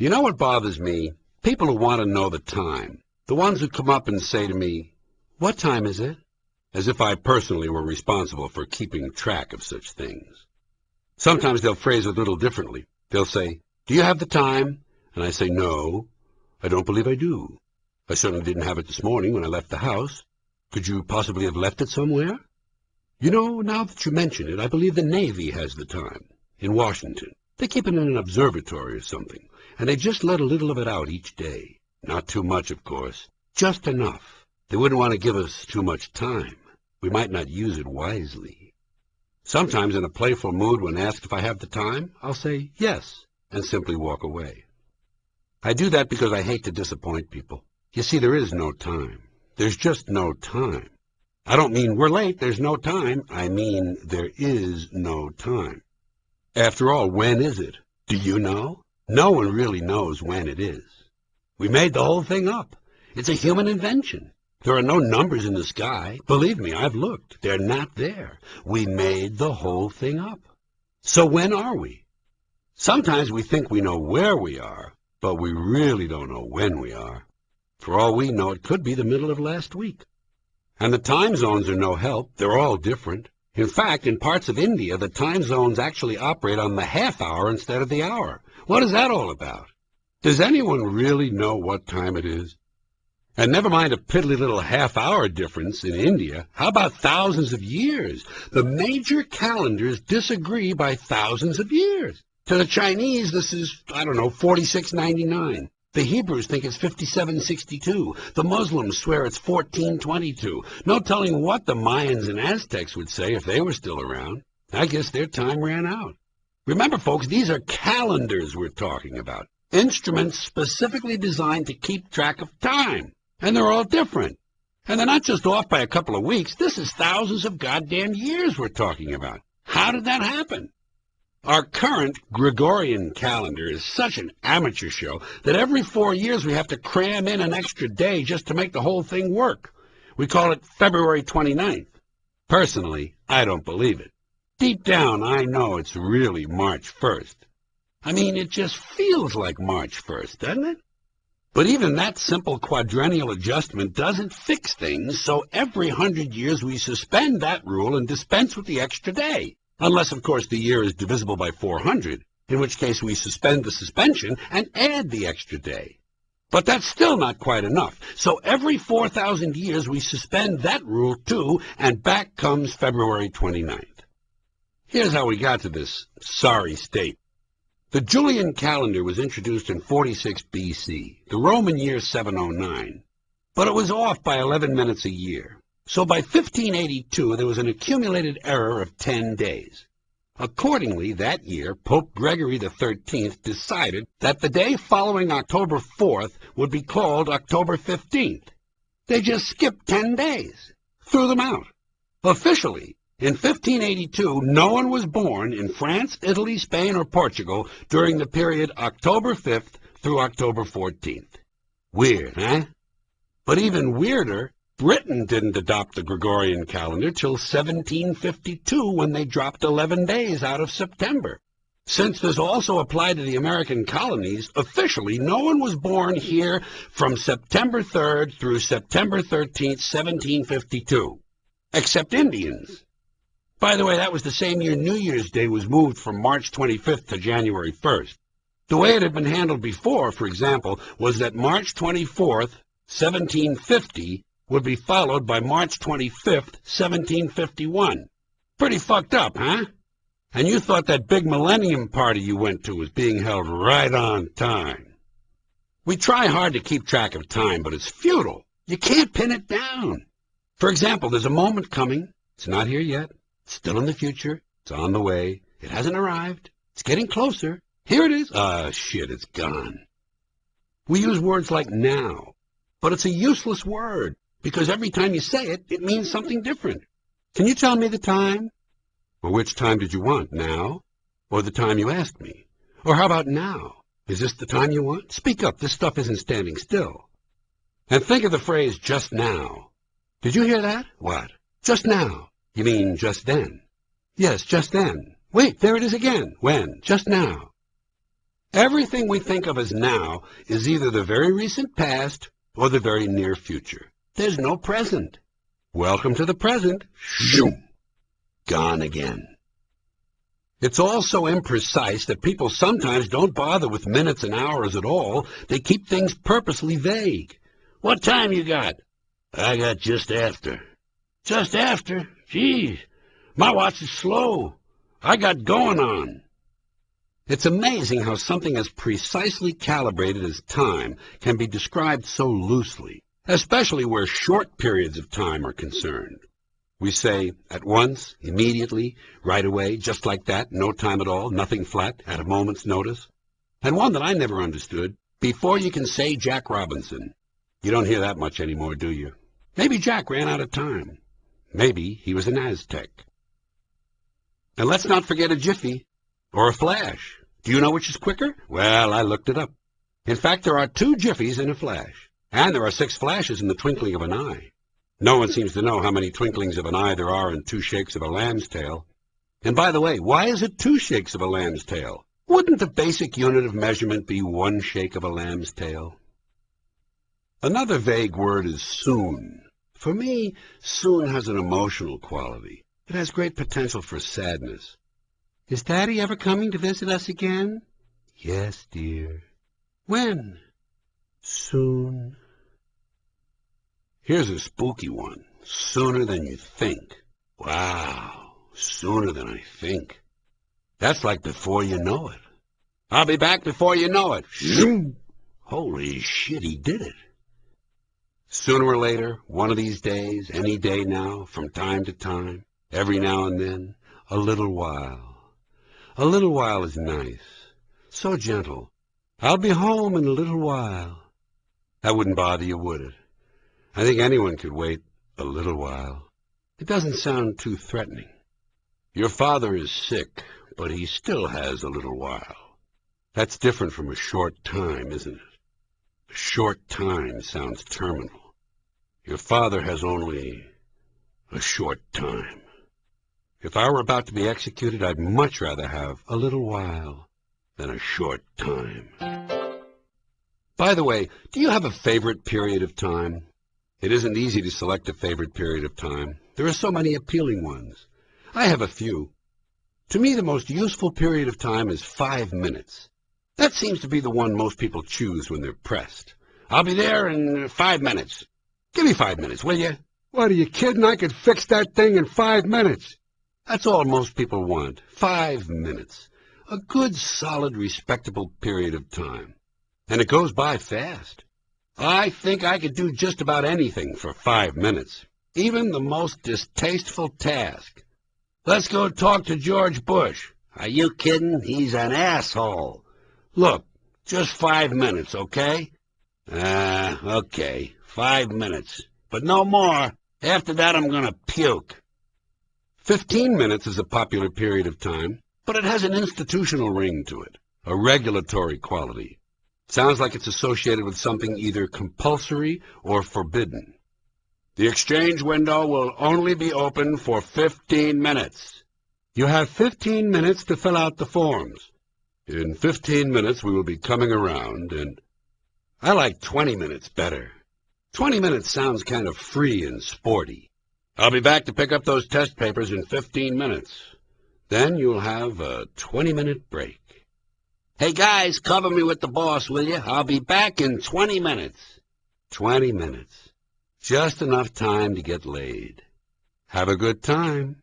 You know what bothers me? People who want to know the time. The ones who come up and say to me, "What time is it?" As if I personally were responsible for keeping track of such things. Sometimes they'll phrase it a little differently. They'll say, "Do you have the time?" And I say, "No, I don't believe I do. I certainly didn't have it this morning when I left the house. Could you possibly have left it somewhere?" You know, now that you mention it, I believe the Navy has the time. In Washington. They keep it in an observatory or something, and they just let a little of it out each day. Not too much, of course. Just enough. They wouldn't want to give us too much time. We might not use it wisely. Sometimes in a playful mood, when asked if I have the time, I'll say yes, and simply walk away. I do that because I hate to disappoint people. You see, there is no time. There's just no time. I don't mean we're late, there's no time. I mean there is no time. After all, when is it? Do you know? No one really knows when it is. We made the whole thing up. It's a human invention. There are no numbers in the sky. Believe me, I've looked. They're not there. We made the whole thing up. So when are we? Sometimes we think we know where we are, but we really don't know when we are. For all we know, it could be the middle of last week. And the time zones are no help. They're all different. In fact, in parts of India, the time zones actually operate on the half hour instead of the hour. What is that all about? Does anyone really know what time it is? And never mind a piddly little half-hour difference in India. How about thousands of years? The major calendars disagree by thousands of years. To the Chinese, this is, 4699. The Hebrews think it's 5762. The Muslims swear it's 1422. No telling what the Mayans and Aztecs would say if they were still around. I guess their time ran out. Remember, folks, these are calendars we're talking about. Instruments specifically designed to keep track of time. And they're all different. And they're not just off by a couple of weeks. This is thousands of goddamn years we're talking about. How did that happen? Our current Gregorian calendar is such an amateur show that every 4 years we have to cram in an extra day just to make the whole thing work. We call it February 29th. Personally, I don't believe it. Deep down, I know it's really March 1st. I mean, it just feels like March 1st, doesn't it? But even that simple quadrennial adjustment doesn't fix things, so every 100 years we suspend that rule and dispense with the extra day. Unless, of course, the year is divisible by 400, in which case we suspend the suspension and add the extra day. But that's still not quite enough. So every 4,000 years we suspend that rule too, and back comes February 29th. Here's how we got to this sorry state. The Julian calendar was introduced in 46 BC, the Roman year 709, but it was off by 11 minutes a year. So by 1582, there was an accumulated error of 10 days. Accordingly, that year, Pope Gregory XIII decided that the day following October 4th would be called October 15th. They just skipped 10 days, threw them out. Officially, in 1582, no one was born in France, Italy, Spain, or Portugal during the period October 5th through October 14th. Weird, eh? But even weirder, Britain didn't adopt the Gregorian calendar till 1752 when they dropped 11 days out of September. Since this also applied to the American colonies, officially no one was born here from September 3rd through September 13th, 1752, except Indians. By the way, that was the same year New Year's Day was moved from March 25th to January 1st. The way it had been handled before, for example, was that March 24th, 1750, would be followed by March 25th, 1751. Pretty fucked up, huh? And you thought that big millennium party you went to was being held right on time. We try hard to keep track of time, but it's futile. You can't pin it down. For example, there's a moment coming. It's not here yet. It's still in the future. It's on the way. It hasn't arrived. It's getting closer. Here it is. Ah, shit, it's gone. We use words like now, but it's a useless word. Because every time you say it, it means something different. Can you tell me the time? Well, which time did you want, now? Or the time you asked me? Or how about now? Is this the time you want? Speak up, this stuff isn't standing still. And think of the phrase, just now. Did you hear that? What? Just now. You mean just then? Yes, just then. Wait, there it is again. When? Just now. Everything we think of as now is either the very recent past or the very near future. There's no present. Welcome to the present. Shoom! Gone again. It's all so imprecise that people sometimes don't bother with minutes and hours at all. They keep things purposely vague. What time you got? I got just after. Just after? Geez, my watch is slow. I got going on. It's amazing how something as precisely calibrated as time can be described so loosely, especially where short periods of time are concerned. We say, at once, immediately, right away, just like that, no time at all, nothing flat, at a moment's notice. And one that I never understood, before you can say Jack Robinson. You don't hear that much anymore, do you? Maybe Jack ran out of time. Maybe he was an Aztec. And let's not forget a jiffy, or a flash. Do you know which is quicker? Well, I looked it up. In fact, there are 2 jiffies in a flash, and there are 6 flashes in the twinkling of an eye. No one seems to know how many twinklings of an eye there are in 2 shakes of a lamb's tail. And by the way, why is it 2 shakes of a lamb's tail? Wouldn't the basic unit of measurement be 1 shake of a lamb's tail? Another vague word is soon. For me, soon has an emotional quality. It has great potential for sadness. Is Daddy ever coming to visit us again? Yes, dear. When? Soon. Here's a spooky one. Sooner than you think. Wow, sooner than I think. That's like before you know it. I'll be back before you know it. Zoom! Holy shit, he did it. Sooner or later, one of these days, any day now, from time to time, every now and then, a little while. A little while is nice. So gentle. I'll be home in a little while. That wouldn't bother you, would it? I think anyone could wait a little while. It doesn't sound too threatening. Your father is sick, but he still has a little while. That's different from a short time, isn't it? A short time sounds terminal. Your father has only a short time. If I were about to be executed, I'd much rather have a little while than a short time. By the way, do you have a favorite period of time? It isn't easy to select a favorite period of time. There are so many appealing ones. I have a few. To me, the most useful period of time is 5 minutes. That seems to be the one most people choose when they're pressed. I'll be there in 5 minutes. Give me 5 minutes, will you? What, are you kidding? I could fix that thing in 5 minutes. That's all most people want. 5 minutes. A good, solid, respectable period of time. And it goes by fast. I think I could do just about anything for 5 minutes. Even the most distasteful task. Let's go talk to George Bush. Are you kidding? He's an asshole. Look, just 5 minutes, okay? Okay. 5 minutes. But no more. After that, I'm going to puke. 15 minutes is a popular period of time, but it has an institutional ring to it, a regulatory quality. Sounds like it's associated with something either compulsory or forbidden. The exchange window will only be open for 15 minutes. You have 15 minutes to fill out the forms. In 15 minutes, we will be coming around, and I like 20 minutes better. 20 minutes sounds kind of free and sporty. I'll be back to pick up those test papers in 15 minutes. Then you'll have a 20-minute break. Hey, guys, cover me with the boss, will you? I'll be back in 20 minutes. 20 minutes. Just enough time to get laid. Have a good time.